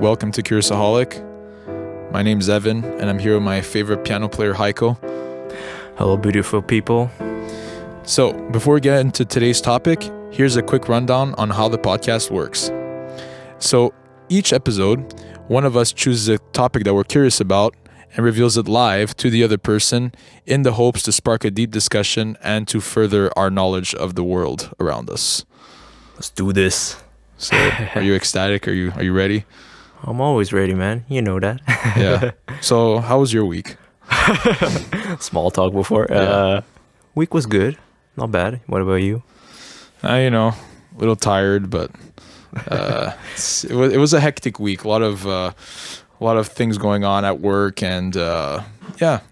Welcome to Curiousaholic. My name's Evan, and I'm here with my favorite piano player, Haiko. Hello, beautiful people. So, before we get into today's topic, here's a quick rundown on how the podcast works. So, each episode, one of us chooses a topic that we're curious about and reveals it live to the other person in the hopes to spark a deep discussion and to further our knowledge of the world around us. Let's do this. So, are you ecstatic? Are you ready? I'm always ready, man. You know that. Yeah. So, how was your week? Small talk before. Yeah. Week was good. Not bad. What about you? A little tired, but it was a hectic week. A lot of things going on at work, and it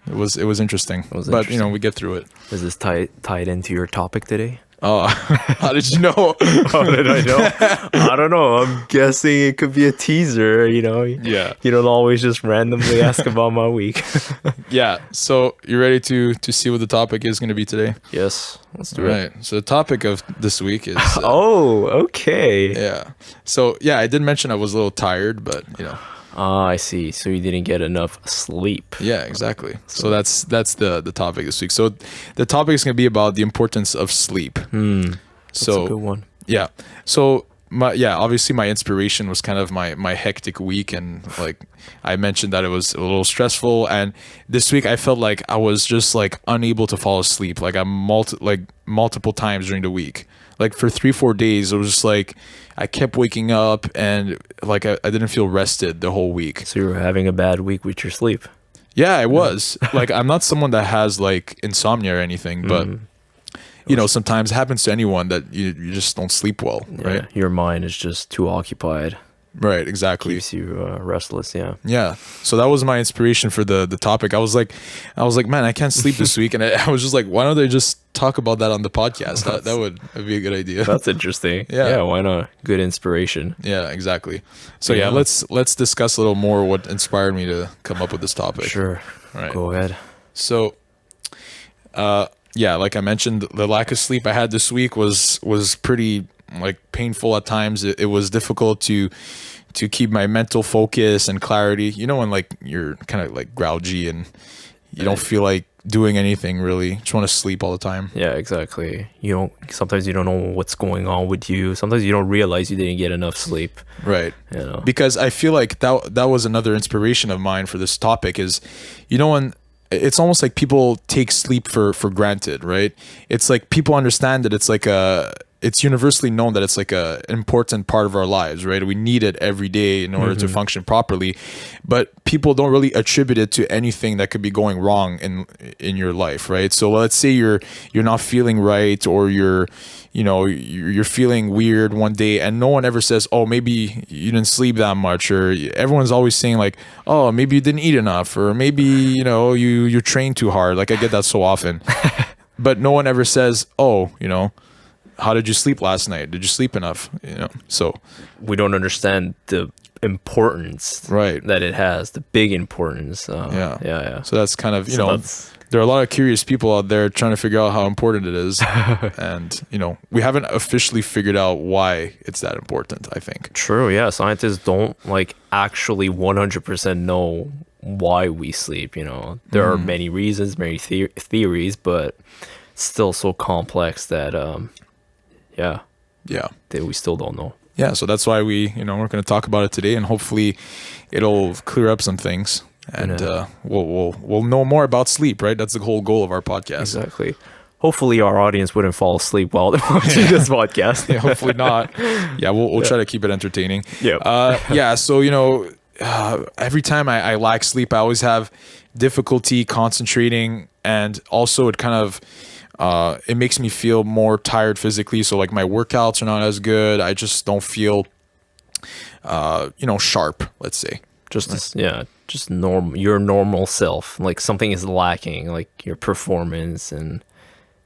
was interesting. But we get through it. Is this tied into your topic today? Oh, how did you know? How did I know? I don't know. I'm guessing it could be a teaser, Yeah. You don't always just randomly ask about my week. Yeah. So you ready to see what the topic is going to be today? Yes. Let's do it. Right. So the topic of this week is... oh, okay. Yeah. So, yeah, I did mention I was a little tired, but, I see. So you didn't get enough sleep. Yeah, exactly. So that's the topic this week. So the topic is going to be about the importance of sleep. That's a good one. Yeah. So obviously my inspiration was kind of my hectic week, and like I mentioned that it was a little stressful, and this week I felt like I was just like unable to fall asleep. Like multiple times during the week. Like for 3-4 days, it was just like I kept waking up, and like I didn't feel rested the whole week. So you were having a bad week with your sleep. Yeah, I was. Like, I'm not someone that has like insomnia or anything, but sometimes it happens to anyone that you just don't sleep well, right? Your mind is just too occupied. Right, exactly. Keeps you restless, yeah. Yeah. So that was my inspiration for the topic. I was like, man, I can't sleep this week, and I was just like, why don't they just talk about that on the podcast? That would be a good idea. That's interesting. Yeah, why not? Good inspiration. Yeah, exactly. So let's discuss a little more what inspired me to come up with this topic. Sure. All right. Go ahead. So, like I mentioned, the lack of sleep I had this week was pretty like painful at times. It was difficult to keep my mental focus and clarity. When like you're kind of like grouchy and you don't feel like doing anything really. You just want to sleep all the time. Yeah, exactly. Sometimes you don't know what's going on with you. Sometimes you don't realize you didn't get enough sleep. Right. Because I feel like that was another inspiration of mine for this topic is, when it's almost like people take sleep for granted, right? It's like people understand that it's universally known that it's like an important part of our lives, right? We need it every day in order to function properly, but people don't really attribute it to anything that could be going wrong in your life, right? So let's say you're not feeling right, or you're feeling weird one day, and no one ever says, oh, maybe you didn't sleep that much, or everyone's always saying like, oh, maybe you didn't eat enough, or maybe you trained too hard. Like I get that so often, but no one ever says, oh, how did you sleep last night? Did you sleep enough? So we don't understand the importance that it has, the big importance. Yeah. So that's kind of, there are a lot of curious people out there trying to figure out how important it is. And, we haven't officially figured out why it's that important, I think. True. Yeah. Scientists don't actually 100% know why we sleep. There are many reasons, many theories, but it's still so complex that, that we still don't know. Yeah, so that's why we're going to talk about it today, and hopefully it'll clear up some things, and we'll know more about sleep, right? That's the whole goal of our podcast. Exactly. Hopefully our audience wouldn't fall asleep while they're watching this podcast. Yeah, hopefully not. Yeah, we'll try to keep it entertaining. Yeah. So every time I lack sleep, I always have difficulty concentrating, and also it kind of it makes me feel more tired physically. So like my workouts are not as good. I just don't feel, sharp, let's say. Just normal, your normal self. Like something is lacking, like your performance and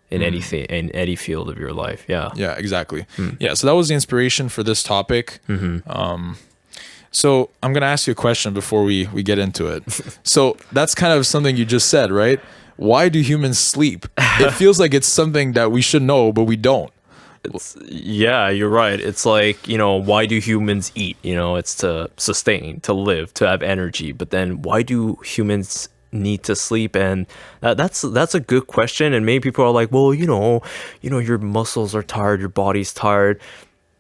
in anything, in any field of your life. Yeah. Yeah, exactly. Yeah. So that was the inspiration for this topic. So I'm going to ask you a question before we get into it. So that's kind of something you just said, right? Why do humans sleep? It feels like it's something that we should know, but we don't. Yeah, you're right. It's like, why do humans eat? It's to sustain, to live, to have energy. But then why do humans need to sleep? And that's a good question. And many people are like, well, your muscles are tired, your body's tired.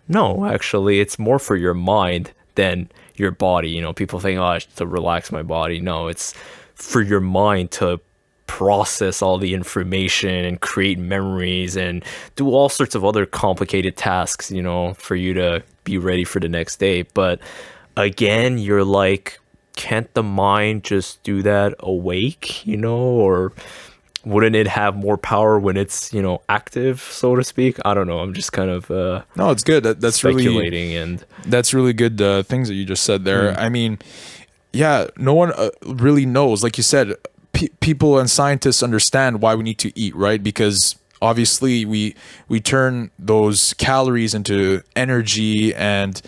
No, actually, it's more for your mind than your body. People think, oh, it's to relax my body. No, it's for your mind to process all the information and create memories and do all sorts of other complicated tasks, for you to be ready for the next day. But again, you're like, can't the mind just do that awake, or wouldn't it have more power when it's, active, so to speak? I don't know. I'm just kind of no, it's good. That's speculating, really, and that's really good things that you just said there. I mean, yeah, no one really knows. Like you said, people and scientists understand why we need to eat, right? Because obviously we turn those calories into energy, and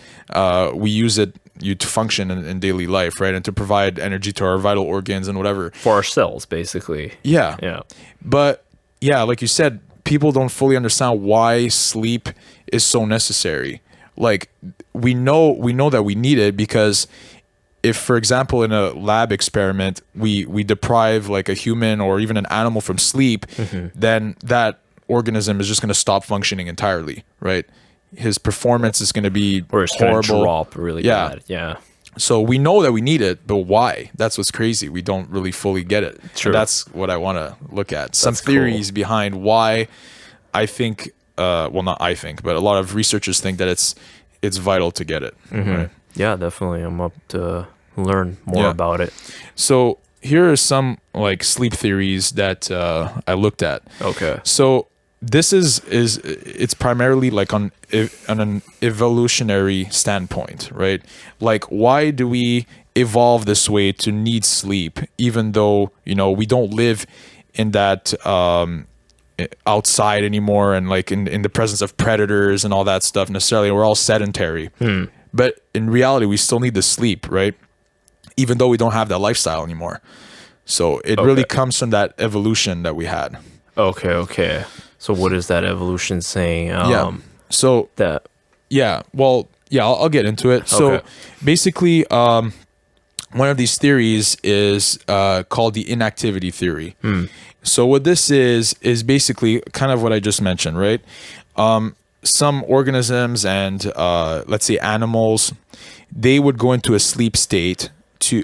we use it to function in daily life, right? And to provide energy to our vital organs and whatever. For our cells, basically. Yeah. But yeah, like you said, people don't fully understand why sleep is so necessary. Like we know that we need it because if, for example, in a lab experiment, we deprive like a human or even an animal from sleep, then that organism is just going to stop functioning entirely, right? His performance is going to be or it's horrible. Going to drop really bad. Yeah. So we know that we need it, but why? That's what's crazy. We don't really fully get it. True. And that's what I want to look at. Some theories behind why I think, well, not I think, but a lot of researchers think that it's vital to get it. Right? Yeah, definitely. I'm up to learn more about it. So here are some like sleep theories that I looked at. Okay. So this is it's primarily like on an evolutionary standpoint, right? Like, why do we evolve this way to need sleep, even though we don't live in that outside anymore, and like in the presence of predators and all that stuff necessarily? We're all sedentary, but in reality, we still need the sleep, right? Even though we don't have that lifestyle anymore. So it really comes from that evolution that we had. Okay. So what is that evolution saying? So that. Yeah. Well, yeah, I'll get into it. So basically, one of these theories is called the inactivity theory. So what this is basically kind of what I just mentioned, right? Some organisms and let's say animals, they would go into a sleep state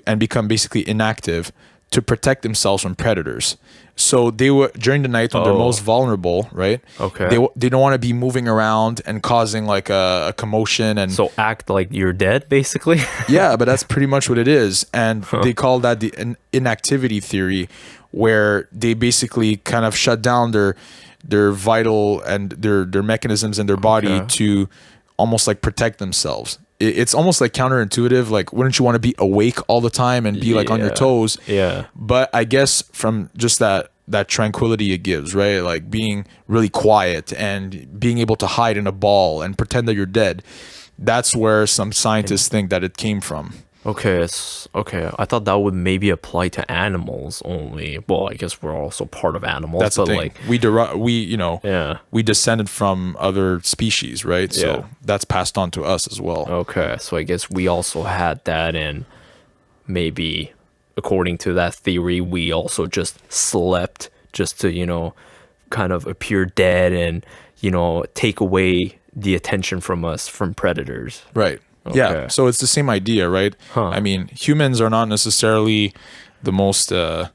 and become basically inactive to protect themselves from predators. So they were during the night when they're most vulnerable, right? Okay. They don't want to be moving around and causing like a commotion, and so act like you're dead, basically. Yeah, but that's pretty much what it is, and they call that the inactivity theory, where they basically kind of shut down their vital and their mechanisms in their body to almost like protect themselves. It's almost like counterintuitive. Like, wouldn't you want to be awake all the time and be like on your toes? Yeah. But I guess from just that tranquility it gives, right? Like being really quiet and being able to hide in a ball and pretend that you're dead. That's where some scientists think that it came from. Okay. I thought that would maybe apply to animals only. Well, I guess we're also part of animals. That's the thing. Like, we descended from other species, right? So that's passed on to us as well. Okay, so I guess we also had that, and maybe according to that theory, we also just slept just to kind of appear dead and take away the attention from us from predators. Right. Okay. Yeah, so it's the same idea, right? I mean, humans are not necessarily the most, I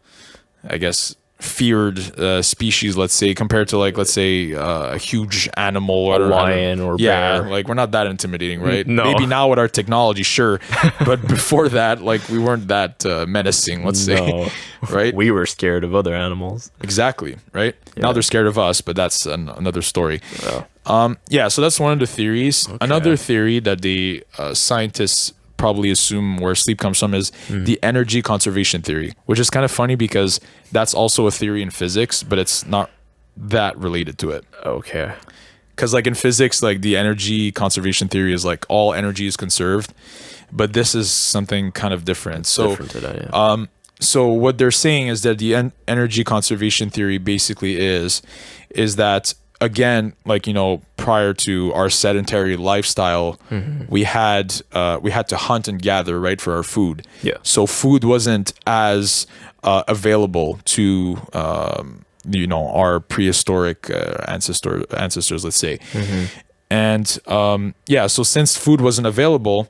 guess, feared species, let's say, compared to like, let's say, a huge animal or a lion or bear. Like we're not that intimidating, right? No. Maybe now with our technology, sure, but before that, like we weren't that menacing, let's say, right? We were scared of other animals. Exactly, right? Yeah. Now they're scared of us, but that's another story. So that's one of the theories. Okay. Another theory that the scientists probably assume where sleep comes from is the energy conservation theory, which is kind of funny because that's also a theory in physics, but it's not that related to it. Okay. Because like in physics, like the energy conservation theory is like all energy is conserved, but this is something kind of different. Different to that, yeah. So what they're saying is that the energy conservation theory basically is that again, like, prior to our sedentary lifestyle, we had to hunt and gather, right, for our food. Yeah. So food wasn't as available to our prehistoric ancestors, let's say. And so since food wasn't available,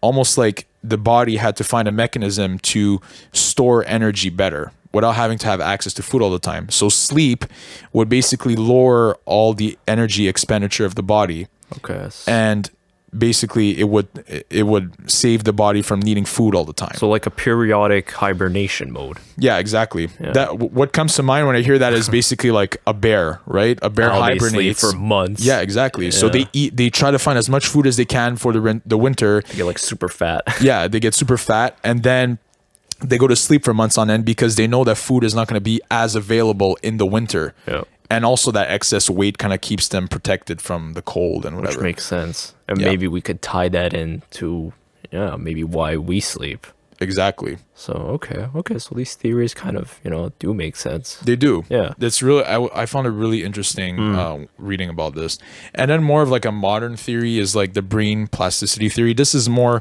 almost like the body had to find a mechanism to store energy better without having to have access to food all the time. So sleep would basically lower all the energy expenditure of the body. Okay. And basically it would save the body from needing food all the time. So like a periodic hibernation mode. Yeah, exactly. Yeah. That what comes to mind when I hear that is basically like a bear, right? A bear How they sleep hibernates for months. Yeah, exactly. Yeah. So they try to find as much food as they can for the winter. They get like super fat. Yeah, they get super fat, and then they go to sleep for months on end because they know that food is not going to be as available in the winter. Yeah. And also that excess weight kind of keeps them protected from the cold and whatever. Which makes sense. And Yeah. maybe we could tie that into, maybe why we sleep. Exactly. So, okay. So these theories kind of, do make sense. They do. Yeah. That's really, I found it really interesting reading about this. And then more of like a modern theory is like the brain plasticity theory. This is more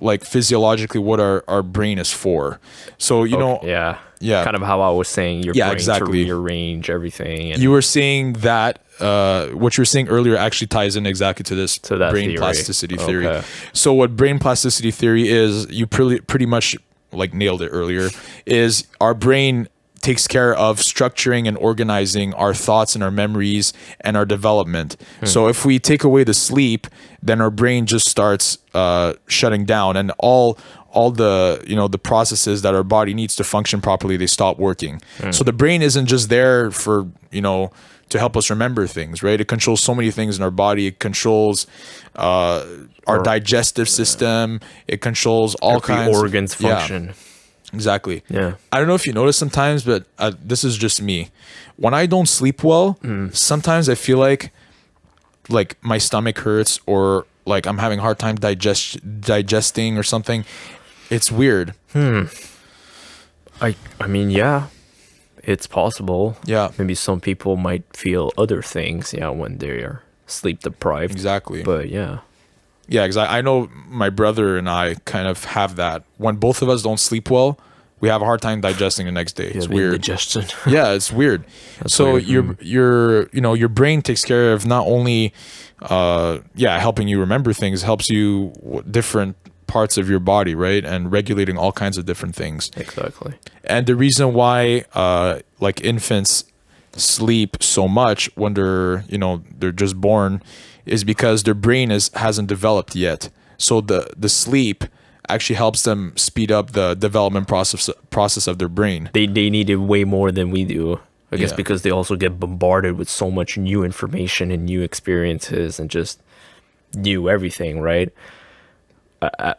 like physiologically what our brain is for. So, Yeah. Yeah. Kind of how I was saying your Yeah, brain exactly. to rearrange everything. And you were saying that what you were saying earlier actually ties in exactly to this To that brain theory. plasticity theory. Okay. So what brain plasticity theory is, you pretty much like nailed it earlier, is our brain takes care of structuring and organizing our thoughts and our memories and our development. So if we take away the sleep, then our brain just starts shutting down, and all the the processes that our body needs to function properly, they stop working. So the brain isn't just there for to help us remember things, right? It controls so many things in our body. It controls our digestive system. It controls all kinds organs function. Yeah, exactly. Yeah. I don't know if you notice sometimes, but this is just me. When I don't sleep well, sometimes I feel like my stomach hurts, or like I'm having a hard time digesting or something. It's weird. I mean, yeah, it's possible. Yeah. Maybe some people might feel other things, when they're sleep deprived. Exactly. But yeah. Yeah, exactly. I know my brother and I kind of have that. When both of us don't sleep well, we have a hard time digesting the next day. It's weird. Indigestion. Yeah, it's weird. So weird. your brain takes care of not only helping you remember things, helps you different parts of your body, right? And regulating all kinds of different things. Exactly. And the reason why like infants sleep so much when they're just born is because their brain hasn't developed yet. So the sleep actually helps them speed up the development process of their brain. They need it way more than we do. I guess Yeah. because they also get bombarded with so much new information and new experiences and just new everything, right?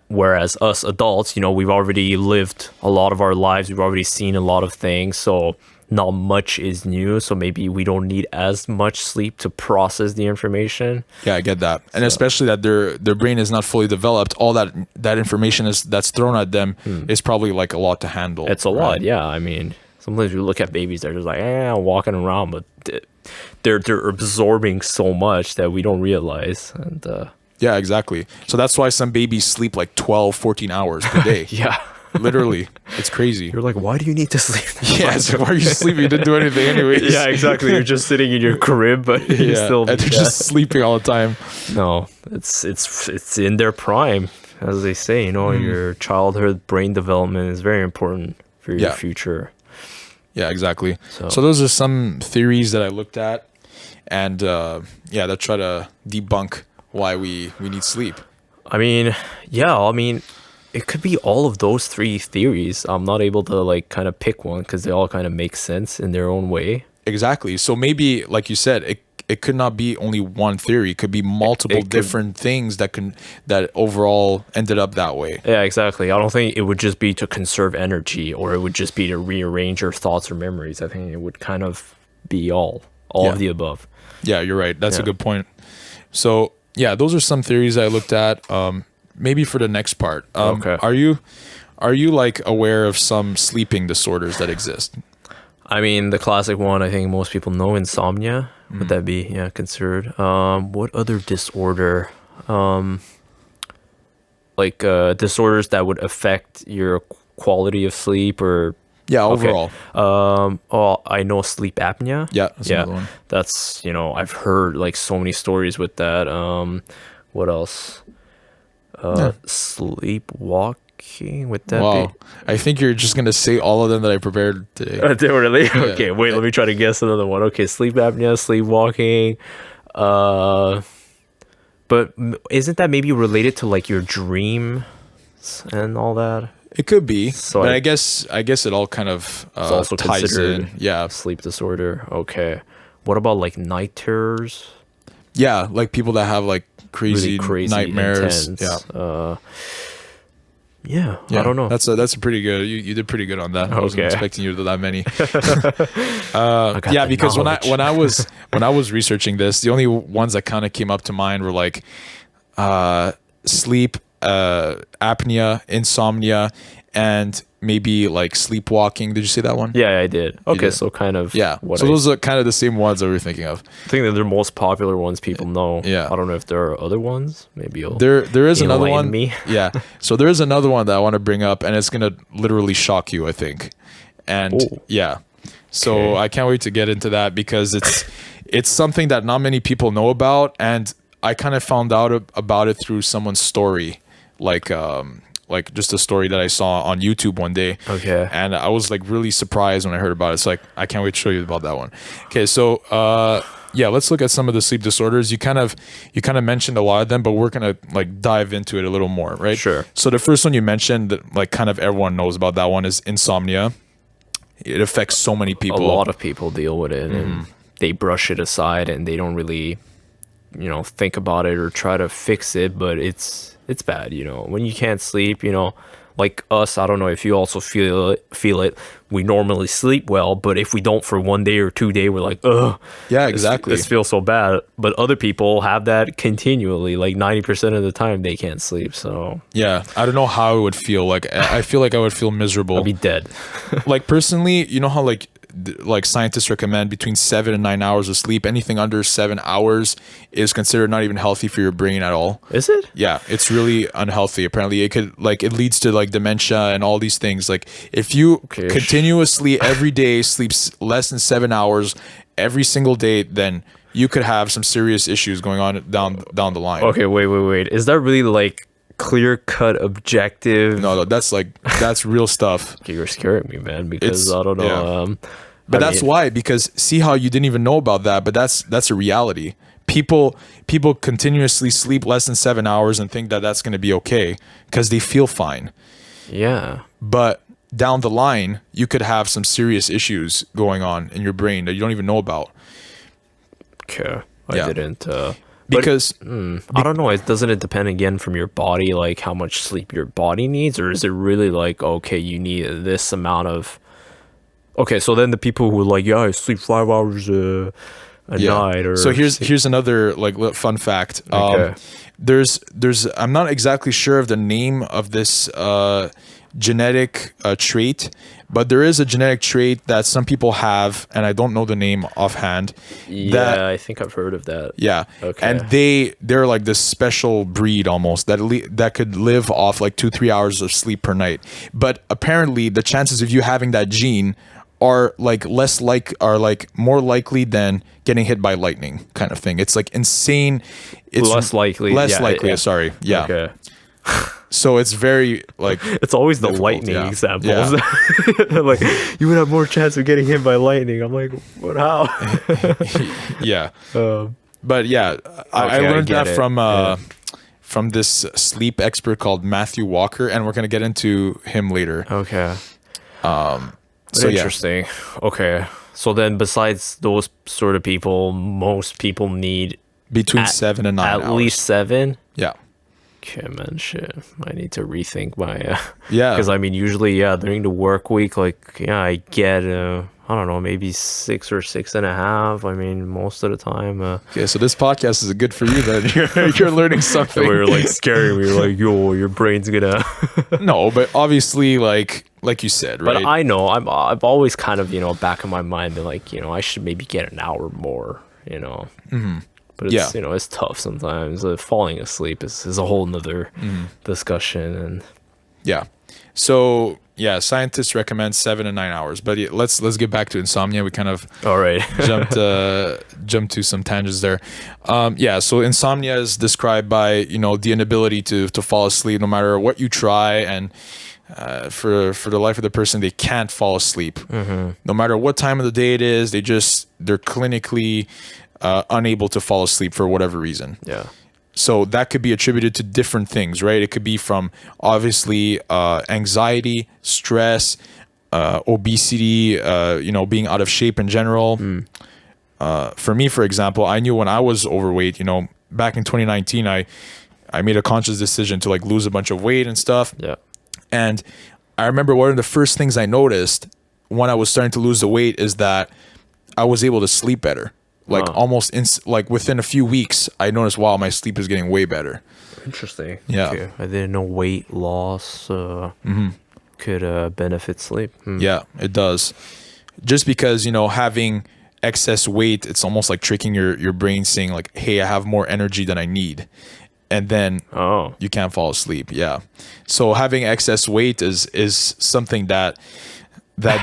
Whereas us adults, we've already lived a lot of our lives. We've already seen a lot of things. So not much is new. So maybe we don't need as much sleep to process the information. Yeah, I get that. And especially that their brain is not fully developed. All that information that's thrown at them is probably like a lot to handle. It's a lot. Yeah. I mean, sometimes you look at babies, they're just like, walking around, but they're absorbing so much that we don't realize. And yeah, exactly. So that's why some babies sleep like 12, 14 hours per day. yeah. Literally. It's crazy. You're like, why do you need to sleep? Yeah, so why are you sleeping? You didn't do anything anyways. Yeah, exactly. You're just sitting in your crib, but you're still. And they're just sleeping all the time. No, it's in their prime, as they say. Your childhood brain development is very important for your future. Yeah, exactly. So those are some theories that I looked at, and that try to debunk why we need sleep. I mean, it could be all of those three theories. I'm not able to kind of pick one because they all kind of make sense in their own way. Exactly. So maybe, like you said, it could not be only one theory. It could be multiple different things that overall ended up that way. Yeah, exactly. I don't think it would just be to conserve energy, or it would just be to rearrange your thoughts or memories. I think it would kind of be all of the above. Yeah, you're right. That's a good point. So yeah, those are some theories I looked at. Maybe for the next part. Are you like aware of some sleeping disorders that exist? I mean, the classic one, I think most people know, insomnia. Would that be, considered? What other disorder? Like disorders that would affect your quality of sleep or Yeah, okay. overall. I know sleep apnea. Yeah, that's another one. That's, I've heard like so many stories with that. What else? Sleepwalking, would that Wow. be? I think you're just going to say all of them that I prepared today. Really? Okay, wait, let me try to guess another one. Okay, sleep apnea, sleepwalking. But isn't that maybe related to like your dreams and all that? It could be, So but I- I guess it all kind of It's also ties considered in. Yeah, sleep disorder. Okay. What about like night terrors? yeah, like people that have like Really crazy, crazy nightmares. intense. Yeah, I don't know. That's a pretty good. You did pretty good on that. I wasn't Okay. expecting you to do that many. got Yeah, the because knowledge. when I was researching this, the only ones that kind of came up to mind were like sleep apnea, insomnia, and maybe like sleepwalking. Did you say that one? Yeah, I did. Okay, did. so kind of Yeah. what So I those are kind of the same ones that we're thinking of. think that they're most popular ones people know. Yeah. I don't know if there are other ones. Maybe you'll There is another enlighten one. me. Yeah. So there is another one that I want to bring up, and it's gonna literally shock you, I think. And Oh. yeah. So Okay. I can't wait to get into that because it's something that not many people know about, and I kind of found out about it through someone's story, like just a story that I saw on YouTube one day. Okay. And I was like really surprised when I heard about it. So like I can't wait to show you about that one. Okay, so yeah, let's look at some of the sleep disorders. You kind of mentioned a lot of them, but we're gonna like dive into it a little more, right? Sure. So the first one you mentioned that like kind of everyone knows about that one is insomnia. It affects so many A people. lot of people deal with it Mm-hmm. and they brush it aside and they don't really, think about it or try to fix it, but it's bad, when you can't sleep, like us, I don't know if you also feel it. We normally sleep well, but if we don't for 1 day or 2 days, we're like, ugh. Yeah, exactly. This feels so bad. But other people have that continually, like 90% of the time they can't sleep. So Yeah, I don't know how I would feel. Like I feel like I would feel miserable. I'll be dead. Like personally, you know how like scientists recommend between 7 and 9 hours of sleep. Anything under 7 hours is considered not even healthy for your brain at all. Is it? Yeah, it's really unhealthy. Apparently, it leads to like dementia and all these things. Like if you Okay. continuously every day sleeps less than 7 hours every single day, then you could have some serious issues going on down the line. Okay, wait. Is that really like clear cut objective? No, that's real stuff. Okay, you're scaring me, man, because It's- I don't know. yeah. But that's why, because see how you didn't even know about that, but that's a reality. People continuously sleep less than 7 hours and think that that's going to be okay because they feel fine. Yeah. But down the line, you could have some serious issues going on in your brain that you don't even know about. Okay. Yeah. I didn't. Because I don't know. Doesn't it depend again from your body, like how much sleep your body needs, or is it really like, okay, you need this amount of? Okay, so then the people who are like, yeah, I sleep 5 hours a night, or so here's another like fun fact. Okay. There's I'm not exactly sure of the name of this genetic trait, but there is a genetic trait that some people have, and I don't know the name offhand. yeah, I think I've heard of that. Yeah. Okay. And they're like this special breed almost that could live off like 2-3 hours of sleep per night. But apparently the chances of you having that gene are like more likely than getting hit by lightning kind of thing. It's like insane. It's Less likely. Less Yeah, likely. yeah. Sorry. Yeah. Okay. So it's very like It's always the difficult, lightning yeah. examples. Yeah. Like, you would have more chance of getting hit by lightning. I'm like, what? How? yeah. Um, But yeah, I Okay, I learned get that it. from this sleep expert called Matthew Walker, and we're gonna get into him later. okay. So yeah, Interesting. Okay. So then, besides those sort of people, most people need between At- 7 and 9 at hours. least 7. Yeah, Okay, man, shit. I need to rethink my. yeah. Because I mean, usually, during the work week, like, I get, I don't know, maybe 6 or 6.5. I mean, most of the time. Okay, so this podcast is good for you then. You're learning something. We were like scaring me, like, yo, your brain's gonna. No, but obviously, like like you said, But right? I know I've always kind of, back in my mind been like, I should maybe get an hour more, But it's, Yeah. it's tough sometimes. Falling asleep is a whole nother discussion. And Yeah. So yeah, scientists recommend 7 to 9 hours. But yeah, let's get back to insomnia. We kind of all right. jumped to some tangents there. Yeah. So insomnia is described by the inability to fall asleep no matter what you try, and for the life of the person, they can't fall asleep. No matter what time of the day it is, they're clinically unable to fall asleep for whatever reason. Yeah. So that could be attributed to different things, right? It could be from obviously anxiety, stress, obesity, being out of shape in general. For me, for example, I knew when I was overweight, back in 2019, I made a conscious decision to like lose a bunch of weight and stuff. Yeah. And I remember one of the first things I noticed when I was starting to lose the weight is that I was able to sleep better. Like like within a few weeks, I noticed, wow, my sleep is getting way better. Interesting. Yeah. Okay. I didn't know weight loss could benefit sleep. Yeah, it does. Just because, having excess weight, it's almost like tricking your brain saying like, hey, I have more energy than I need. And then you can't fall asleep. Yeah. So having excess weight is something that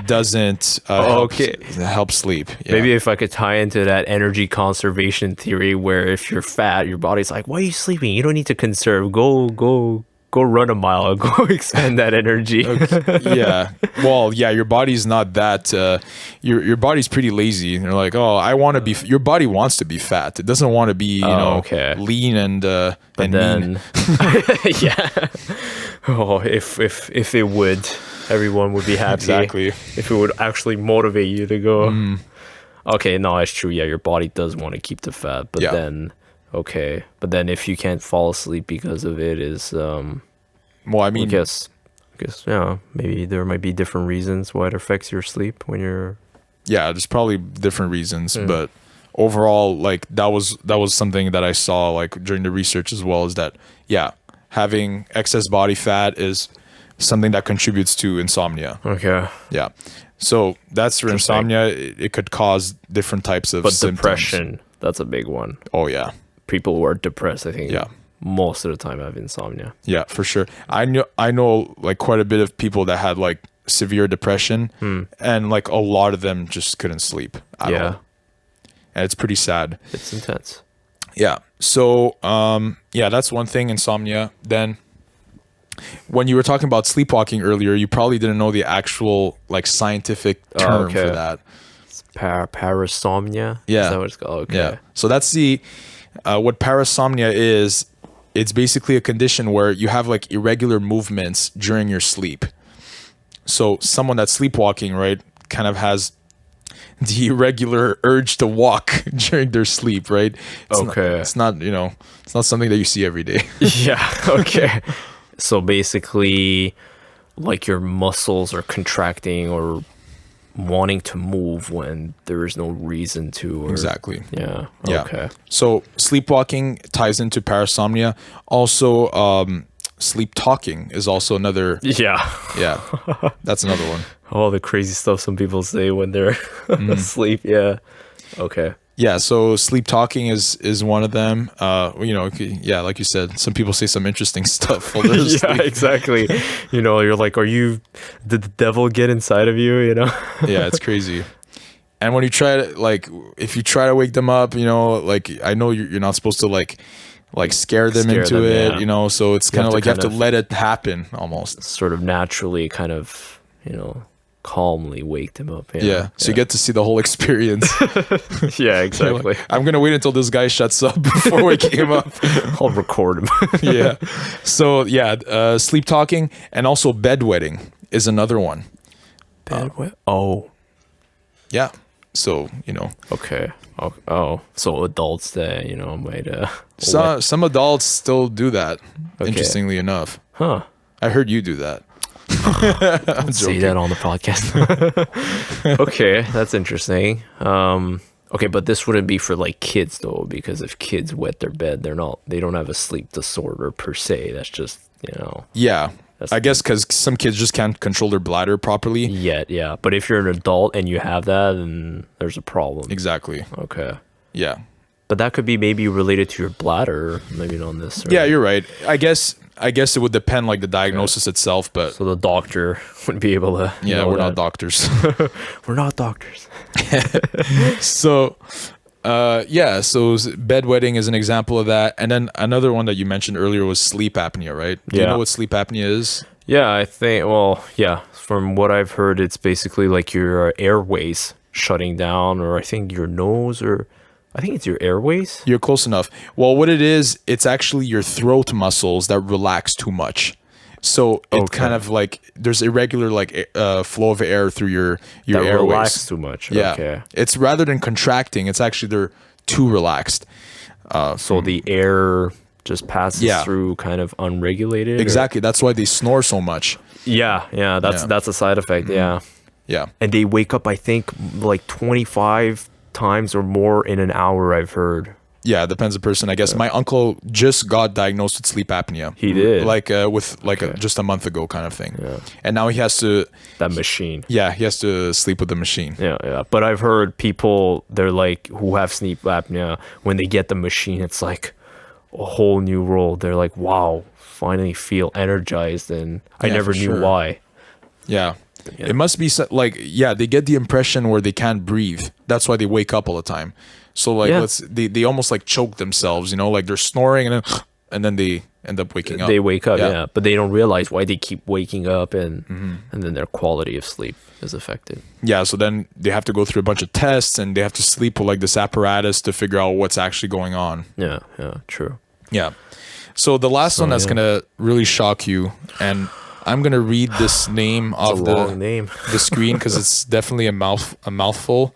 doesn't help sleep. Yeah. Maybe if I could tie into that energy conservation theory, where if you're fat, your body's like, why are you sleeping? You don't need to conserve. Go run a mile. Go expend that energy. Yeah. Well, yeah, your body's not that. Your body's pretty lazy. And you're like, oh, I want to be. Your body wants to be fat. It doesn't want to be, lean and then, mean. yeah. Oh, if it would. Everyone would be happy. Exactly. If it would actually motivate you to go. Okay, no, that's true. Yeah, your body does want to keep the fat, but then if you can't fall asleep because of it, well, I mean, I guess yeah, maybe there might be different reasons why it affects your sleep when you're. Yeah, there's probably different reasons, but overall, like that was something that I saw like during the research as well, is that having excess body fat is something that contributes to insomnia. Okay. Yeah. So that's for insomnia. It could cause different types of symptoms. Depression, that's a big one. Oh yeah. People who are depressed, I think most of the time have insomnia. Yeah, for sure. I know like quite a bit of people that had like severe depression, and like a lot of them just couldn't sleep at all. And it's pretty sad. It's intense. Yeah. So that's one thing, insomnia. Then when you were talking about sleepwalking earlier, you probably didn't know the actual like scientific term for that. It's parasomnia. Yeah. Is that what it's called? Okay. Yeah. So that's what parasomnia is. It's basically a condition where you have like irregular movements during your sleep. So someone that's sleepwalking, right, kind of has the irregular urge to walk during their sleep, right? It's not something that you see every day. Yeah. Okay. So basically, like your muscles are contracting or wanting to move when there is no reason to. Exactly. Yeah. Yeah. Okay. So sleepwalking ties into parasomnia. Also, sleep talking is also another. Yeah. Yeah. That's another one. All the crazy stuff some people say when they're asleep. Yeah. Okay. Yeah, so sleep talking is one of them. Like you said, some people say some interesting stuff while they're asleep. Yeah, exactly. You're like, did the devil get inside of you? Yeah, it's crazy. And when you try to if you try to wake them up, like I know you're not supposed to like scare them into it, yeah. So it's kind of like you have to let it happen almost. Sort of naturally, kind of, calmly wake them up. Yeah. So you get to see the whole experience. Yeah, exactly. Like, I'm gonna wait until this guy shuts up before waking him up. I'll record him. Yeah. So sleep talking and also bedwetting is another one. Bedwet? Yeah. So Okay. Oh, so adults that might. Some adults still do that. Okay. Interestingly enough. Huh. I heard you do that. Don't say that on the podcast. Okay, that's interesting. Okay, but this wouldn't be for like kids though, because if kids wet their bed, they don't have a sleep disorder per se. That's just Yeah. That's I guess because some kids just can't control their bladder properly. yeah. But if you're an adult and you have that, then there's a problem. Exactly. Okay. Yeah. But that could be maybe related to your bladder, maybe not necessarily. Yeah, you're right. I guess it would depend like the diagnosis itself, but So the doctor would be able to. yeah, know we're not that. doctors. We're not doctors. So yeah, so bedwetting is an example of that. And then another one that you mentioned earlier was sleep apnea, right? Do you Yeah. know what sleep apnea is? Yeah, I think. Well, yeah. From what I've heard, it's basically like your airways shutting down, or I think your nose, or I think it's your airways. You're close enough. Well, what it is, it's actually your throat muscles that relax too much. So it Okay. kind of like there's irregular like flow of air through your That airways. relax too much. Yeah. Okay. It's rather than contracting, it's actually they're too relaxed. So the air just passes Yeah. through kind of unregulated. or- Exactly. That's why they snore so much. Yeah. Yeah. That's a side effect. Yeah. Yeah. And they wake up, I think, like 25 times or more in an hour. I've heard. Yeah, it depends on the person. I guess my uncle just got diagnosed with sleep apnea. He did? Like just a month ago kind of thing. Yeah. And now he has to That machine. he has to sleep with the machine. Yeah. But I've heard people, they're like, who have sleep apnea, when they get the machine, it's like a whole new world. They're like, wow, finally feel energized. And I Yeah, never for knew sure. why. Yeah. Yeah. It must be like, yeah, they get the impression where they can't breathe. That's why they wake up all the time. So like Yeah. they almost like choke themselves, like they're snoring and then they end up waking up. They wake up, Yeah. yeah. But they don't realize why they keep waking up, and then their quality of sleep is affected. Yeah, so then they have to go through a bunch of tests and they have to sleep with like this apparatus to figure out what's actually going on. Yeah, true. Yeah. So the last one that's yeah. gonna really shock you, and I'm gonna read this name It's off a long name. the screen because it's definitely a mouthful.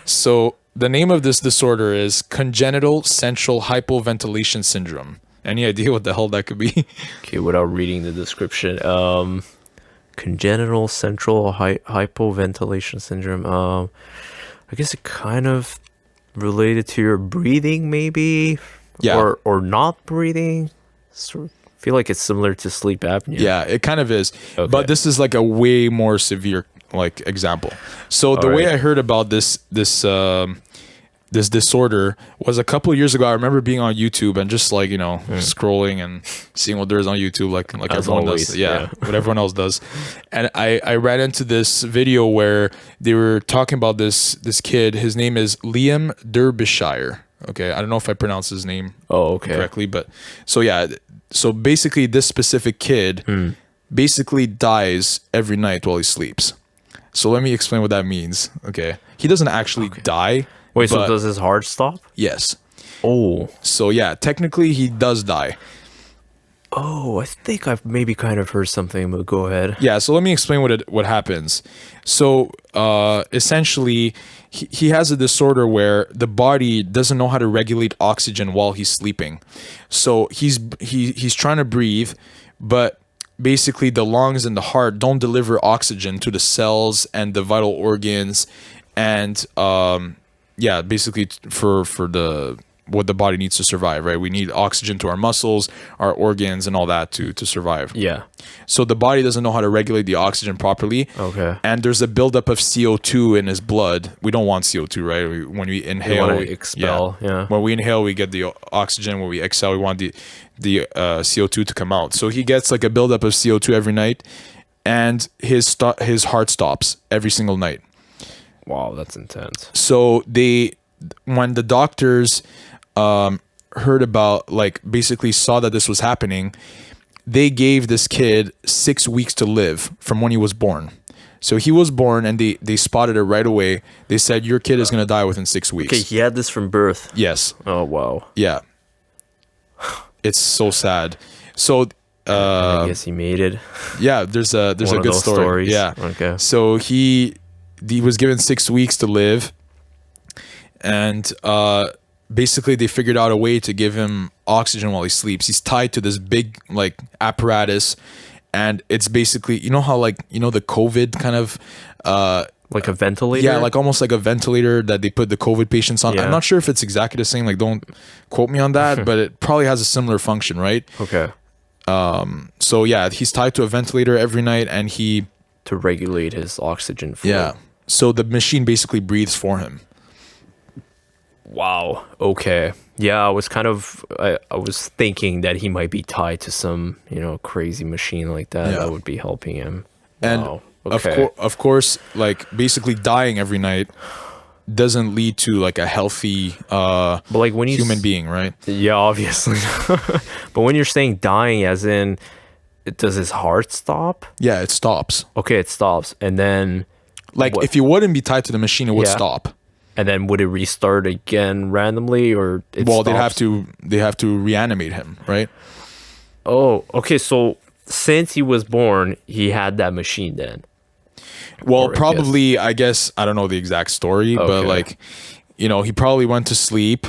So the name of this disorder is congenital central hypoventilation syndrome. Any idea what the hell that could be? Okay, without reading the description, congenital central hypoventilation syndrome. I guess it kind of related to your breathing, maybe. Yeah. Or not breathing. Sort of feel like it's similar to sleep apnea. Yeah, it kind of is. Okay. But this is like a way more severe like example. So the way Alright. I heard about this disorder was a couple of years ago. I remember being on YouTube and just like, scrolling and seeing what there is on YouTube like As everyone always, does. yeah. What everyone else does. And I ran into this video where they were talking about this kid. His name is Liam Derbyshire. Okay, I don't know if I pronounced his name Oh, okay. correctly, but so yeah, so basically this specific kid basically dies every night while he sleeps. So let me explain what that means. Okay, he doesn't actually die. Wait, so but does his heart stop? yes. Oh. So yeah, technically he does die. Oh, I think I've maybe kind of heard something, but go ahead. Yeah, so let me explain what happens. So essentially, he has a disorder where the body doesn't know how to regulate oxygen while he's sleeping. So he's trying to breathe, but basically the lungs and the heart don't deliver oxygen to the cells and the vital organs, and basically for the what the body needs to survive, right? We need oxygen to our muscles, our organs, and all that to survive. Yeah. So the body doesn't know how to regulate the oxygen properly. Okay. And there's a buildup of CO2 in his blood. We don't want CO2, right? When we inhale, wanna expel, yeah. When we inhale, we get the oxygen. When we exhale, we want the CO2 to come out. So he gets like a buildup of CO2 every night, and his heart stops every single night. Wow, that's intense. So when the doctors heard about, like, basically saw that this was happening, they gave this kid 6 weeks to live from when he was born. So he was born and they spotted it right away. They said, your kid is going to die within 6 weeks. Okay, he had this from birth. Yes. Oh, wow. Yeah. It's so sad. So I guess he made it. yeah, there's a One good of those story. stories. Yeah. Okay. So he was given 6 weeks to live, and basically they figured out a way to give him oxygen while he sleeps. He's tied to this big like apparatus, and it's basically, how like, the COVID kind of Like a ventilator? yeah, like almost like a ventilator that they put the COVID patients on. Yeah. I'm not sure if it's exactly the same, like don't quote me on that, but it probably has a similar function, right? Okay. So yeah, he's tied to a ventilator every night, and he To regulate his oxygen flow. yeah. So the machine basically breathes for him. Wow. Okay. Yeah, I was kind of I was thinking that he might be tied to some, crazy machine like that Yeah. that would be helping him. And Wow. Okay. of course, like basically dying every night doesn't lead to like a healthy But like when you human being, right? Yeah, obviously. But when you're saying dying as in does his heart stop? Yeah, it stops. Okay, it stops. And then Like what- if you wouldn't be tied to the machine, it would Yeah. stop. and then would it restart again randomly or it Well, stops? they have to reanimate him, right? Oh, okay, so since he was born, he had that machine then. Well, Or I probably, I guess, I don't know the exact story, but Okay. like, he probably went to sleep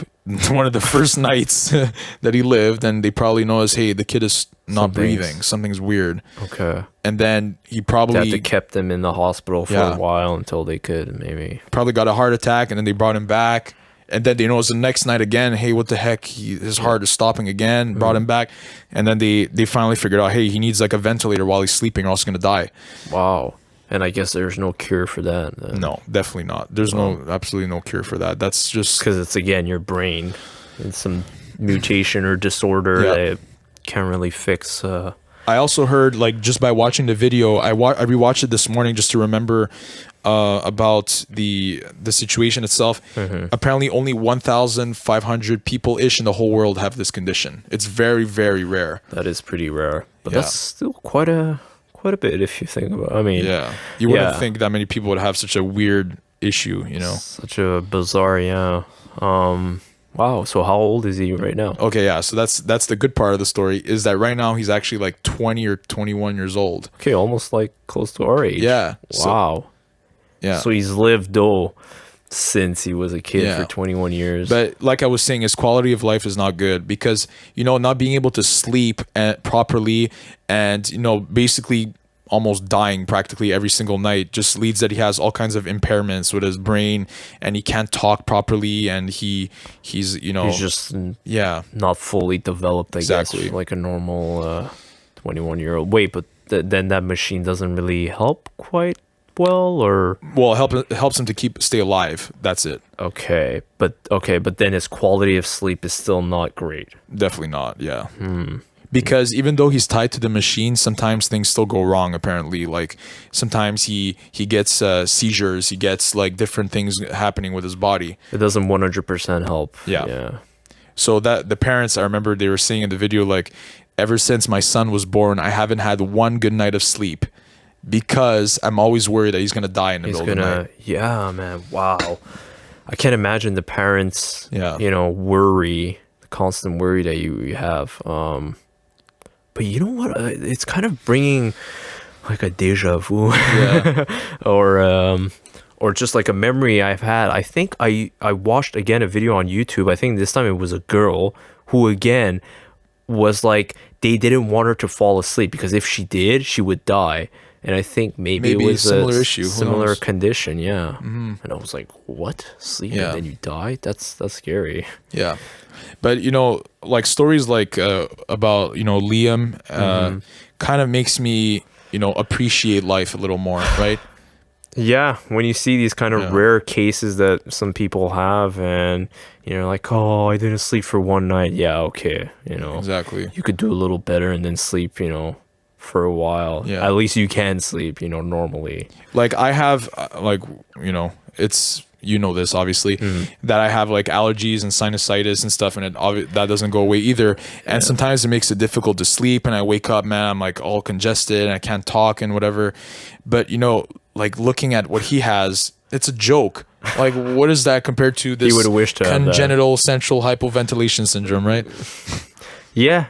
one of the first nights that he lived, and they probably noticed, hey, the kid is not breathing. Something's weird. Okay. And then he They had probably to kept him in the hospital for Yeah. a while until they could maybe. probably got a heart attack, and then they brought him back. And then they noticed the next night again, hey, what the heck? His heart is stopping again. Brought him back, and then they finally figured out, hey, he needs like a ventilator while he's sleeping, or else he's gonna die. Wow. And I guess there's no cure for that. No, definitely not. There's absolutely no cure for that. That's just Because it's, again, your brain. It's some mutation or disorder Yeah. that can't really fix. I also heard, like, just by watching the video, I rewatched it this morning just to remember about the situation itself. Apparently, only 1,500 people ish in the whole world have this condition. It's very, very rare. That is pretty rare. But Yeah. that's still quite a bit if you think about it. I mean, Yeah, you wouldn't Yeah. think that many people would have such a weird issue. such a bizarre, yeah. Wow. So how old is he right now? Okay, yeah. So that's the good part of the story is that right now he's actually like 20 or 21 years old. Okay, almost like close to our age. Yeah. So- Wow. Yeah. So he's lived though since he was a kid Yeah. for 21 years. But like I was saying, his quality of life is not good because, not being able to sleep properly and, basically almost dying practically every single night just leads that he has all kinds of impairments with his brain and he can't talk properly and he's, he's just yeah. not fully developed, I Exactly. guess, like a normal 21-year-old. Wait, but then that machine doesn't really help quite well, or Well, it helps him to stay alive. That's it. okay, but then his quality of sleep is still not great. Definitely not. Yeah. Because even though he's tied to the machine, sometimes things still go wrong. Apparently, like sometimes he gets seizures. He gets like different things happening with his body. It doesn't 100% help. Yeah. So that the parents, I remember they were saying in the video, like, ever since my son was born, I haven't had one good night of sleep because I'm always worried that he's gonna die in the He's middle of the gonna, night. yeah, man. Wow. I can't imagine the parents, Yeah. worry, the constant worry that you have. But you know what? It's kind of bringing like a deja vu, Yeah. or just like a memory I've had. I think I watched again a video on YouTube. I think this time it was a girl who again was like they didn't want her to fall asleep because if she did, she would die. And I think maybe it Maybe a was similar issue, who similar knows? condition. Yeah. And I was like, what? Sleep Yeah. and then you die? That's scary. Yeah. But like stories like about Liam kind of makes me appreciate life a little more, right? Yeah, when you see these kind of Yeah. rare cases that some people have, and like, oh, I didn't sleep for one night. Yeah, okay, Exactly. you could do a little better and then sleep, for a while. Yeah. At least you can sleep, normally. Like I have it's this obviously that I have like allergies and sinusitis and stuff, and that doesn't go away either. And sometimes it makes it difficult to sleep, and I wake up, man, I'm like all congested and I can't talk and whatever. But like looking at what he has, it's a joke. Like what is that compared to this would have wished to have that. congenital central hypoventilation syndrome, right? Yeah.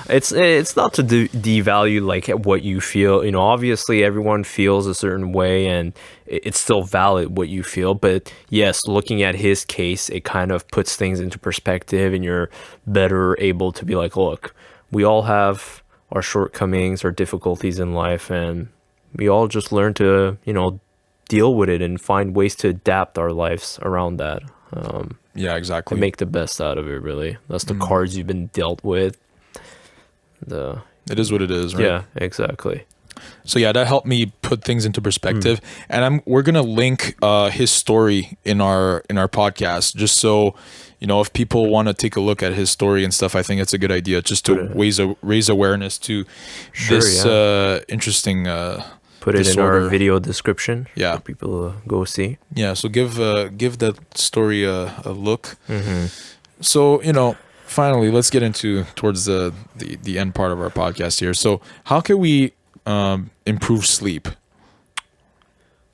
It's not to devalue like what you feel. Obviously everyone feels a certain way, and it's still valid what you feel. But yes, looking at his case, it kind of puts things into perspective, and you're better able to be like, look, we all have our shortcomings, our difficulties in life, and we all just learn to deal with it and find ways to adapt our lives around that. Yeah, To exactly. make the best out of it, really. That's the cards you've been dealt with. It is what it is, right? Yeah, exactly. So yeah, that helped me put things into perspective. And we're gonna link his story in our podcast, just so if people want to take a look at his story and stuff. I think it's a good idea just to raise awareness to this interesting Put it disorder. in our video description. Yeah, for people to go see. Yeah, so give that story a look. So finally, let's get towards the end part of our podcast here. So how can we improve sleep?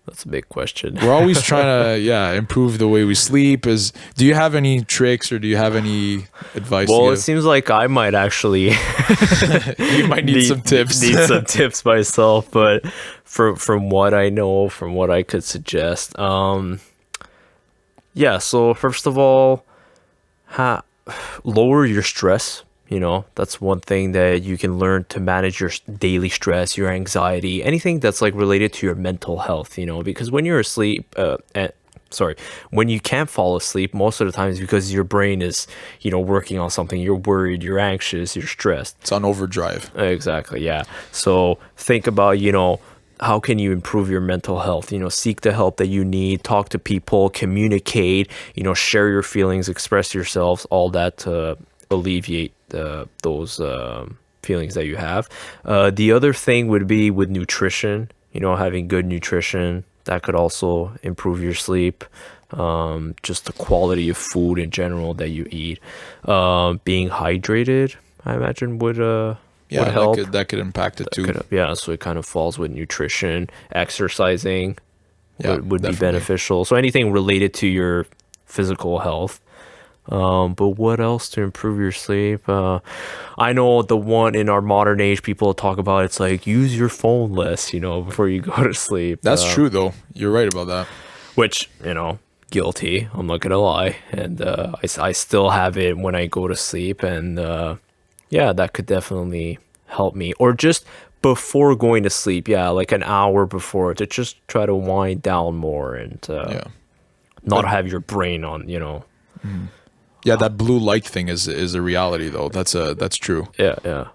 That's a big question. We're always trying to improve the way we sleep. Do you have any tricks or do you have any advice? Well, it seems like I might actually you might need some tips. Need some tips myself, but from what I know, from what I could suggest, so first of all, lower your stress. That's one thing that you can learn to manage your daily stress, your anxiety, anything that's like related to your mental health, because when you're asleep, when you can't fall asleep, most of the time is because your brain is, working on something. You're worried, you're anxious, you're stressed. It's on overdrive. Exactly. Yeah. So think about, how can you improve your mental health? Seek the help that you need, talk to people, communicate, share your feelings, express yourselves, all that to alleviate those feelings that you have. The other thing would be with nutrition, having good nutrition that could also improve your sleep. Just the quality of food in general that you eat. Being hydrated, I imagine would help. That could impact it too. So it kind of falls with nutrition. Exercising would be definitely beneficial. So anything related to your physical health. But what else to improve your sleep? I know the one in our modern age people talk about, it's like use your phone less, before you go to sleep. That's true though. You're right about that. Which, guilty. I'm not gonna lie. And I still have it when I go to sleep, and that could definitely help me. Or just before going to sleep, like an hour before, to just try to wind down more and not have your brain on, Yeah, that blue light thing is a reality though. That's true. Yeah.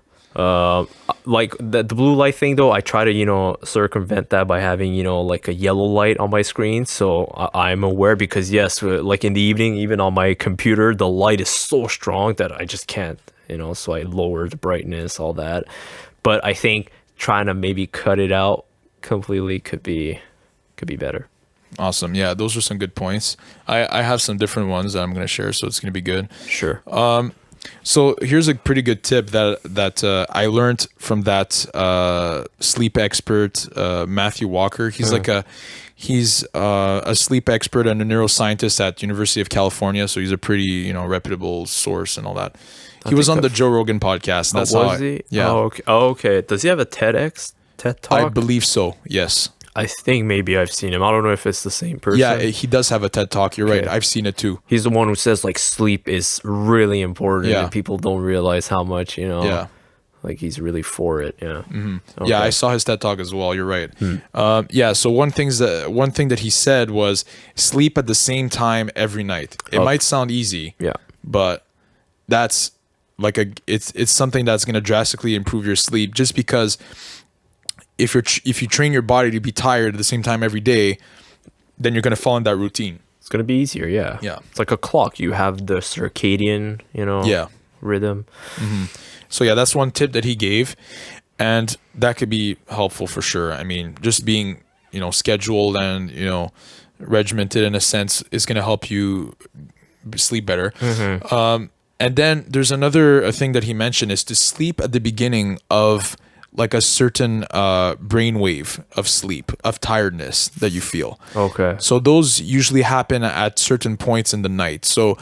Like the blue light thing though, I try to circumvent that by having like a yellow light on my screen, so I'm aware, because yes, like in the evening, even on my computer, the light is so strong that I just can't, so I lower the brightness, all that. But I think trying to maybe cut it out completely could be better. Awesome. Yeah, those are some good points. I have some different ones that I'm going to share, so it's going to be good. Sure. So here's a pretty good tip that I learned from that sleep expert, Matthew Walker. He's he's a sleep expert and a neuroscientist at University of California. So he's a pretty reputable source and all that. He was on the Joe Rogan podcast. That's was he? Yeah. Oh, okay. Does he have a TED Talk? I believe so. Yes. I think maybe I've seen him. I don't know if it's the same person. Yeah, he does have a TED Talk. You're right. I've seen it too. He's the one who says like sleep is really important, and people don't realize how much, like he's really for it. Yeah. Mm-hmm. Okay. Yeah, I saw his TED Talk as well. You're right. So one thing that he said was sleep at the same time every night. It might sound easy. Yeah. But that's like it's something that's going to drastically improve your sleep, just because if you train your body to be tired at the same time every day, then you're going to fall in that routine. It's going to be easier, yeah. It's like a clock. You have the circadian, rhythm. Mm-hmm. So yeah, that's one tip that he gave, and that could be helpful for sure. I mean, just being, scheduled and, regimented in a sense is going to help you sleep better. Mm-hmm. And then there's another thing that he mentioned is to sleep at the beginning of like a certain brainwave of sleep, of tiredness that you feel. Okay. So those usually happen at certain points in the night. So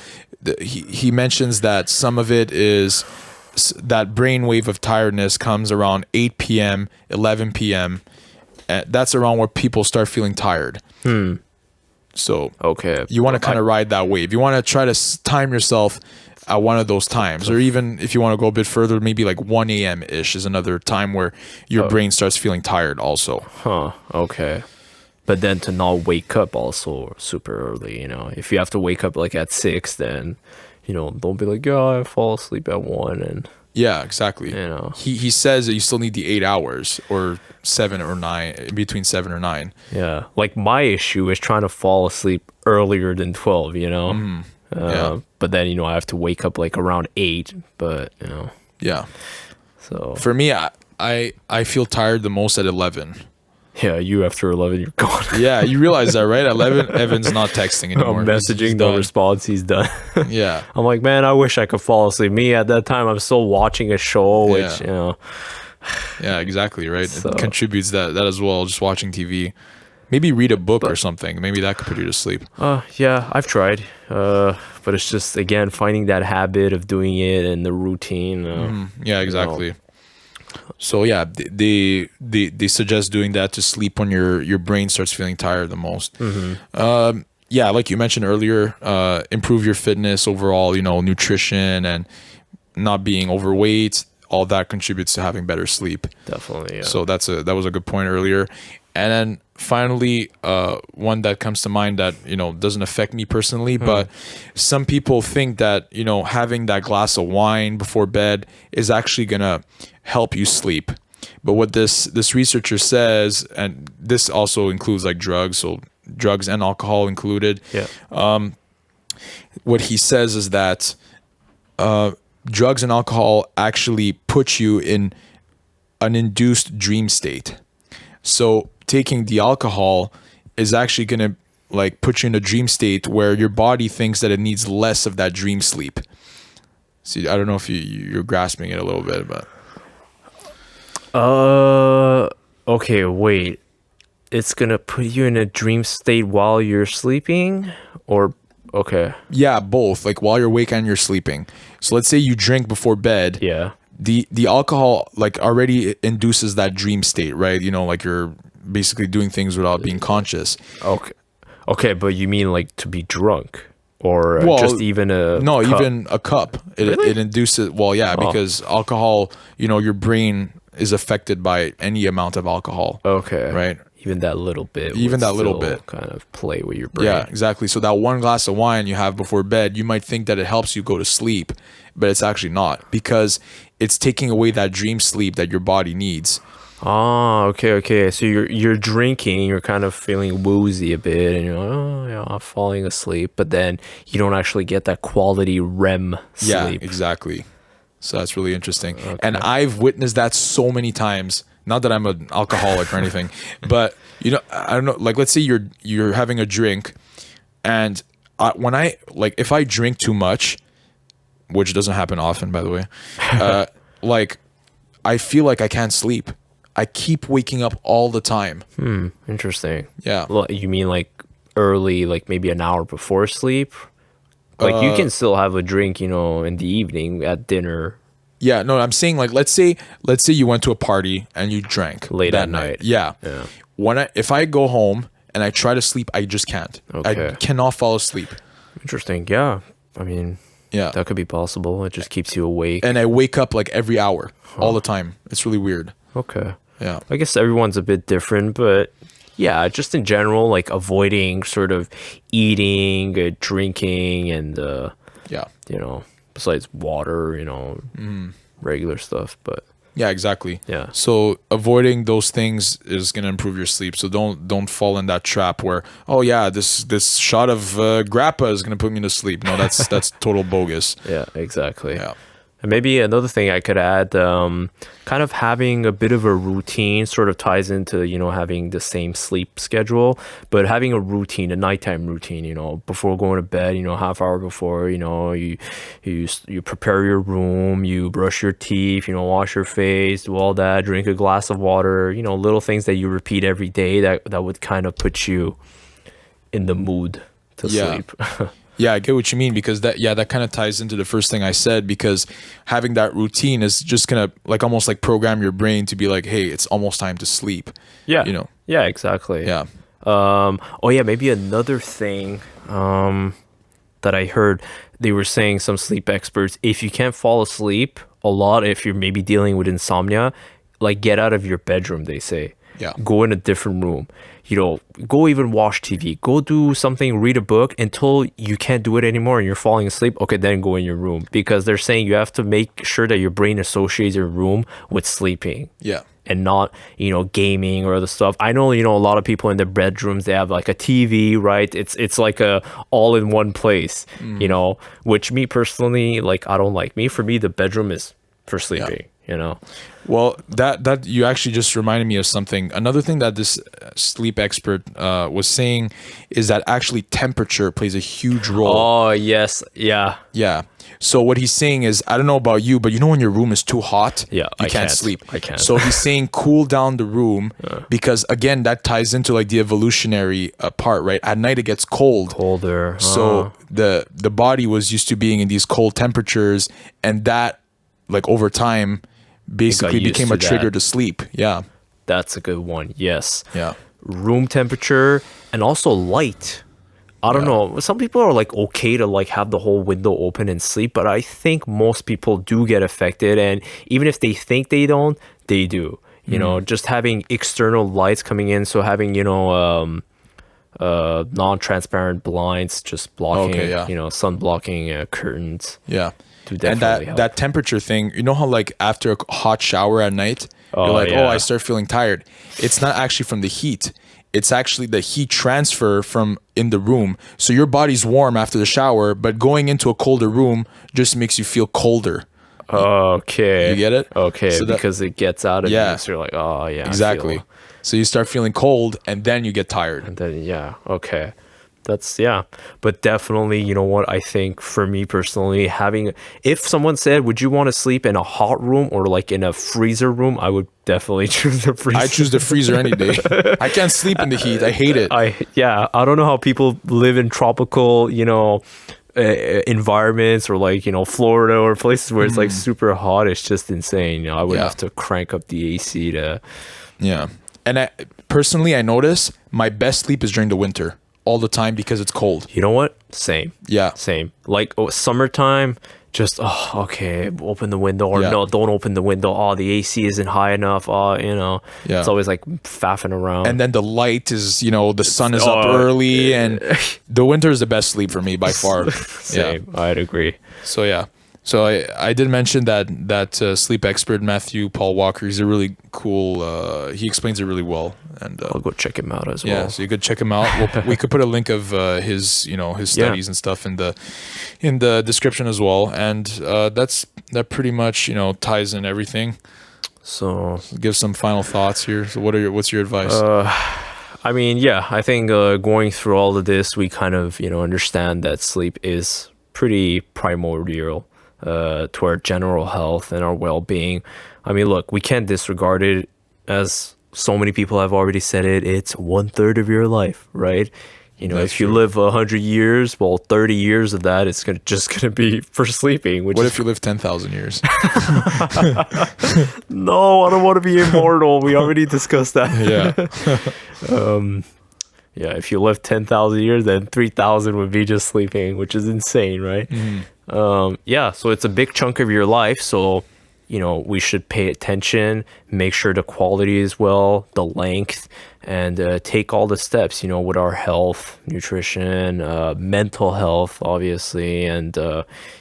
he mentions that some of it is that brainwave of tiredness comes around 8 p.m., 11 p.m. That's around where people start feeling tired. So you want to kind of ride that wave. You want to try to time yourself at one of those times, or even if you want to go a bit further, maybe like 1 a.m. ish is another time where your brain starts feeling tired also. Okay. But then to not wake up also super early, if you have to wake up like at 6, then, don't be like, I fall asleep at 1 and Yeah, exactly. You know. He says that you still need the 8 hours or 7 or 9, in between 7 or 9. Yeah. Like my issue is trying to fall asleep earlier than 12, you know? Yeah. But then, I have to wake up like around 8, but, Yeah. so. For me, I feel tired the most at 11. Yeah, you after 11, you're gone. Yeah, you realize that, right? 11, Evan's not texting anymore. I'm messaging, He's no done. response, he's done. Yeah. I'm like, man, I wish I could fall asleep. Me at that time, I'm still watching a show, which, Yeah. Yeah, exactly, right? So- It contributes that as well, just watching TV. Maybe read a book or something. Maybe that could put you to sleep. Yeah, I've tried. But it's just, again, finding that habit of doing it and the routine. Yeah, exactly. So yeah, they suggest doing that to sleep when your brain starts feeling tired the most. Yeah, like you mentioned earlier, improve your fitness overall. Nutrition and not being overweight. All that contributes to having better sleep. Definitely, yeah. So that was a good point earlier. And then finally, one that comes to mind that doesn't affect me personally, but some people think that having that glass of wine before bed is actually gonna help you sleep. But what this researcher says, and this also includes like drugs, so drugs and alcohol included. Yeah. What he says is that drugs and alcohol actually put you in an induced dream state. So taking the alcohol is actually going to like put you in a dream state where your body thinks that it needs less of that dream sleep. See, I don't know if you're grasping it a little bit, but Okay, wait. It's gonna put you in a dream state while you're sleeping? Or, okay. yeah, both, like while you're awake and you're sleeping. So let's say you drink before bed. Yeah. The alcohol like already induces that dream state, right? Like you're basically doing things without being conscious. Okay. Okay, but you mean like to be drunk? Or Well, just even a No, cup? even a cup. It induces, well, yeah, because alcohol, your brain is affected by any amount of alcohol. Okay. Right? Even that little bit. Even would that little still bit. kind of play with your brain. Yeah, exactly. So that one glass of wine you have before bed, you might think that it helps you go to sleep, but it's actually not, because it's taking away that dream sleep that your body needs. Oh, okay. So you're drinking, you're kind of feeling woozy a bit, and you're like, oh yeah, I'm falling asleep, but then you don't actually get that quality REM sleep. Yeah, exactly. So that's really interesting. And I've witnessed that so many times. Not that I'm an alcoholic or anything, but I don't know. Like, let's say you're having a drink, and if I drink too much, which doesn't happen often, by the way, like I feel like I can't sleep. I keep waking up all the time. Interesting. Yeah. Well, you mean like early, like maybe an hour before sleep? Like you can still have a drink, in the evening at dinner. Yeah, no, I'm saying like let's say you went to a party and you drank Late that at night. Yeah. If I go home and I try to sleep, I just can't. Okay. I cannot fall asleep. Interesting. Yeah. I mean, Yeah. that could be possible. It just keeps you awake. And I wake up like every hour, all the time. It's really weird. Okay. Yeah. I guess everyone's a bit different, but yeah, just in general, like avoiding sort of eating, drinking, and Yeah. besides water, regular stuff. But Yeah, exactly. Yeah. So avoiding those things is going to improve your sleep. So don't fall in that trap where, oh yeah, this shot of grappa is going to put me to sleep. No, that's total bogus. yeah, exactly. Yeah. And maybe another thing I could add, kind of having a bit of a routine sort of ties into, having the same sleep schedule, but having a routine, a nighttime routine, before going to bed, half hour before, you prepare your room, you brush your teeth, wash your face, do all that, drink a glass of water, little things that you repeat every day that would kind of put you in the mood to sleep. Yeah, I get what you mean, because that kind of ties into the first thing I said, because having that routine is just gonna like almost like program your brain to be like, hey, it's almost time to sleep. Yeah. Yeah, exactly. Yeah. Maybe another thing that I heard, they were saying, some sleep experts, if you can't fall asleep a lot, if you're maybe dealing with insomnia, like get out of your bedroom, they say. Yeah. Go in a different room. Go even watch TV. Go do something, read a book until you can't do it anymore and you're falling asleep. Okay, then go in your room, because they're saying you have to make sure that your brain associates your room with sleeping. Yeah. And not, gaming or other stuff. I know, a lot of people in their bedrooms, they have like a TV, right? It's like a all in one place, which me personally, like, I don't like. For me, the bedroom is for sleeping, Well, that you actually just reminded me of something. Another thing that this sleep expert was saying is that actually temperature plays a huge role. Oh, yes. Yeah. Yeah. So what he's saying is, I don't know about you, but when your room is too hot, yeah, you can't sleep. I can't. So he's saying cool down the room because, again, that ties into like the evolutionary part, right? At night it gets colder. So the body was used to being in these cold temperatures, and that, like, over time, basically became a trigger to sleep. Yeah. That's a good one. Yes. Yeah. Room temperature and also light. I don't know. Some people are like okay to like have the whole window open and sleep, but I think most people do get affected, and even if they think they don't, they do. Just having external lights coming in, so having non-transparent blinds, just blocking, sun blocking curtains. Yeah. And that temperature thing, how like after a hot shower at night, you're like, I start feeling tired. It's not actually from the heat. It's actually the heat transfer from in the room. So your body's warm after the shower, but going into a colder room just makes you feel colder. Okay. You get it? Okay, so because it gets out of you. So you're like, oh, yeah. Exactly. So you start feeling cold, and then you get tired. And then, okay. That's, but definitely, you know what, I think for me personally, if someone said, would you want to sleep in a hot room or like in a freezer room, I would definitely choose the freezer. I choose the freezer any day. I can't sleep in the heat. I hate it. I don't know how people live in tropical, environments, or like, Florida or places where it's like super hot. It's just insane. I would have to crank up the AC to. Yeah. And I notice my best sleep is during the winter. All the time, because it's cold. You know what? Same. Yeah. Same. Like summertime, just okay, open the window, or no, don't open the window. Oh, the AC isn't high enough. It's always like faffing around. And then the light is, the sun is up early, and the winter is the best sleep for me by far. Same. I'd agree. So yeah. So I did mention that sleep expert Matthew Paul Walker. He's a really cool. He explains it really well, and I'll go check him out as well. Yeah, so you could check him out. We could put a link of his studies and stuff in the description as well. And that pretty much ties in everything. So give some final thoughts here. So what's your advice? I mean, I think going through all of this, we kind of understand that sleep is pretty primordial to our general health and our well-being. I mean, look, we can't disregard it, as so many people have already said it. It's 1/3 of your life, right? If you live 100 years, well, 30 years of that it's just gonna be for sleeping. What if you live 10,000 years? No, I don't want to be immortal. We already discussed that. Yeah. If you live 10,000 years, then 3,000 would be just sleeping, which is insane, right? So it's a big chunk of your life. So, we should pay attention, make sure the quality is well, the length, and take all the steps, with our health, nutrition, mental health, obviously. And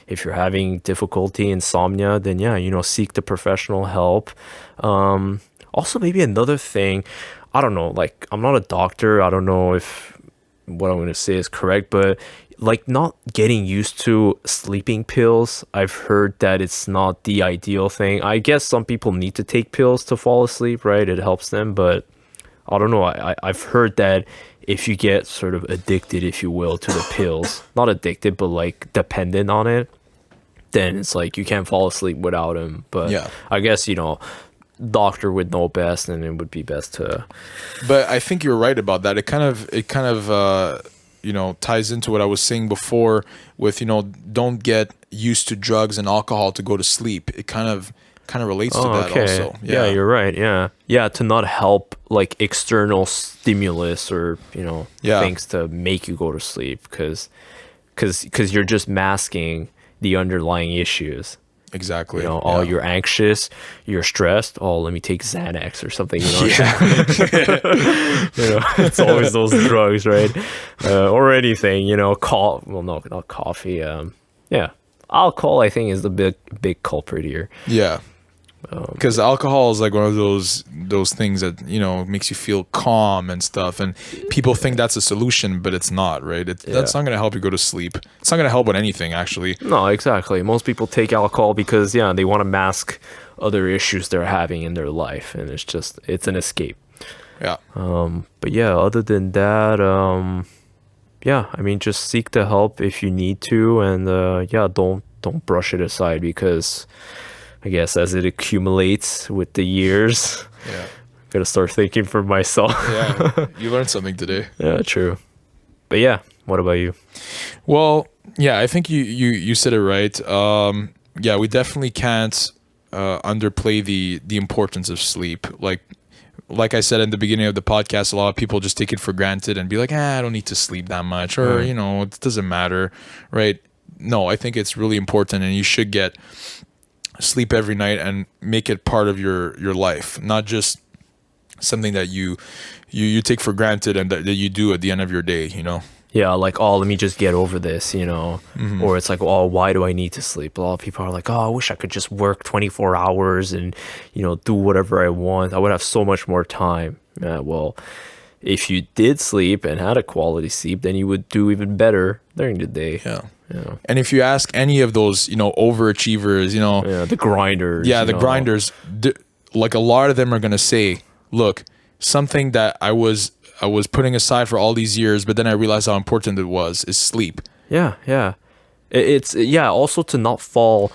if you're having difficulty, insomnia, then seek the professional help. Also, maybe another thing, I don't know, like, I'm not a doctor. I don't know if what I'm going to say is correct, but like, not getting used to sleeping pills. I've heard that it's not the ideal thing. I guess some people need to take pills to fall asleep, right? It helps them, but I don't know. I've heard that if you get sort of addicted, if you will, to the pills, not addicted, but like dependent on it, then it's like you can't fall asleep without them. But I guess, doctor would know best, and it would be best to. But I think you're right about that. It kind of ties into what I was saying before with don't get used to drugs and alcohol to go to sleep. It kind of relates to that also. Yeah, you're right. Yeah, to not help like external stimulus or things to make you go to sleep, because you're just masking the underlying issues. exactly. You know, oh, you're anxious, you're stressed. Oh, let me take Xanax or something. You know, you know, it's always those drugs, right? Or anything. You know, well, no, not coffee. Yeah, alcohol, I think, is the big culprit here. Yeah. Because alcohol is like one of those things that, you know, makes you feel calm and stuff, and people think that's a solution, but it's not, right? That's not going to help you go to sleep. It's not going to help with anything, actually. No, exactly. Most people take alcohol because they want to mask other issues they're having in their life, and it's an escape. Yeah. But yeah, other than that, I mean, just seek the help if you need to, and don't brush it aside, because I guess as it accumulates with the years, gotta start thinking for myself. Yeah, you learned something today. Yeah, true. But yeah, what about you? Well, yeah, I think you said it right. Yeah, we definitely can't underplay the importance of sleep. Like I said in the beginning of the podcast, a lot of people just take it for granted and be like, I don't need to sleep that much, or you know, it doesn't matter, right? No, I think it's really important, and you should get sleep every night and make it part of your life, not just something that you take for granted and that you do at the end of your day, you know. Yeah, like, oh, let me just get over this, you know. Or it's like, oh, why do I need to sleep? A lot of people are like, oh, I wish I could just work 24 hours and, you know, do whatever I want. I would have so much more time. Well, if you did sleep and had a quality sleep, then you would do even better during the day. Yeah. And if you ask any of those, you know, overachievers, you know, the grinders, grinders, like a lot of them are gonna say, look, something that I was putting aside for all these years, but then I realized how important it was, is sleep. Yeah. It's also to not fall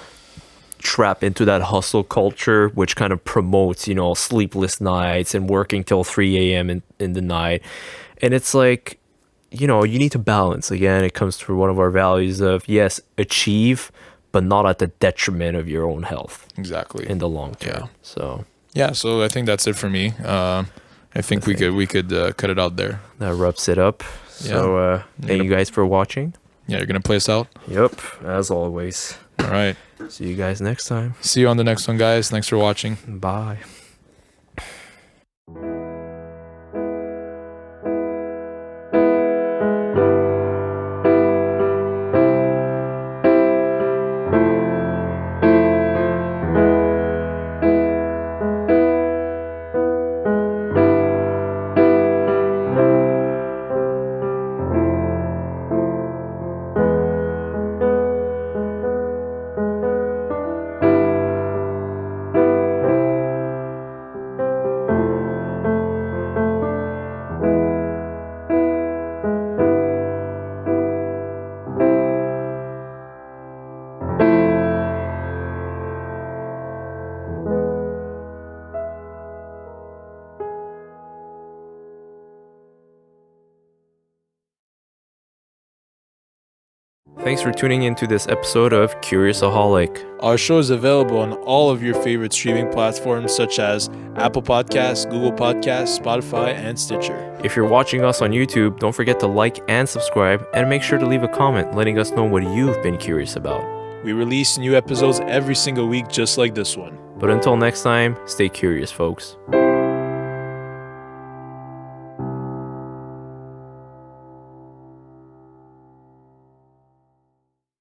trap into that hustle culture, which kind of promotes, you know, sleepless nights and working till 3 a.m. in the night. And it's like, you know, you need to balance. Again, it comes to one of our values of, yes, achieve, but not at the detriment of your own health. Exactly. In the long term. Yeah. So I think that's it for me. I think we could cut it out there. That wraps it up. So thank you guys for watching. Yeah, you're gonna play us out? Yep, as always. All right. See you guys next time. See you on the next one, guys. Thanks for watching. Bye. Thanks for tuning into this episode of Curiousaholic. Our show is available on all of your favorite streaming platforms such as Apple Podcasts, Google Podcasts, Spotify, and Stitcher. If you're watching us on YouTube, don't forget to like and subscribe, and make sure to leave a comment letting us know what you've been curious about. We release new episodes every single week just like this one. But until next time, stay curious, folks.